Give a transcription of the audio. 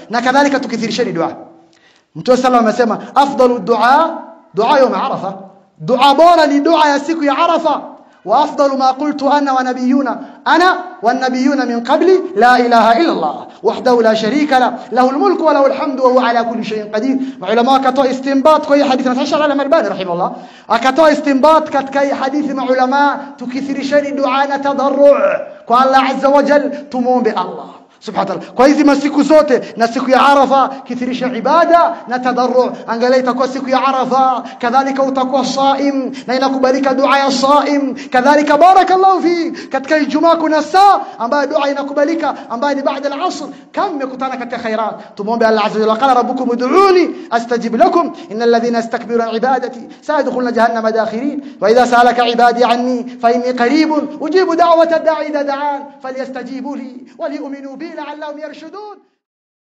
na kadhalika tukithirisheni dua. Mtume sallallahu alayhi wasallam amesema afdalu dua يوم عرفه, dua bora ni dua ya siku ya Arafa. وافضل ما قلت انا والنبيون من قبلي لا اله الا الله وحده لا شريك له الملك وله الحمد وهو على كل شيء قدير. Maulama wakatoa istinbat kwa hii hadithi, na Sheikh Al-Albani rahimahullah akatoa istinbat katika hii hadithi. Maulama tukithirisheni dua na tadarru kwa Allah azza wa jalla, tumuombe Allah subhanahu. Kwa hizi masiku zote na siku ya Arafa kithirisha ibada na tadarru. Angalia itakuwa siku ya Arafa, kadhalika utakuwa saim na inakubalika dua ya saim. Kadhalika barakallahu fi katika Ijumaa kuna saa ambayo dua inakubalika, ambayo ni baada al-asr. Kam mmekutana katika khairat, tumuombe Allah azza wa jalla. Qala rabbukum ud'uni astajib lakum innal ladhina yastakbiruna ibadati sayadkhuluna jahannama dakhirin wa idha sa'alaka ibadi anni fa inni qaribun ujibu da'wata ad-da'i idha da'an falyastajibu li wa liyu'minu bi لعلهم يرشدون.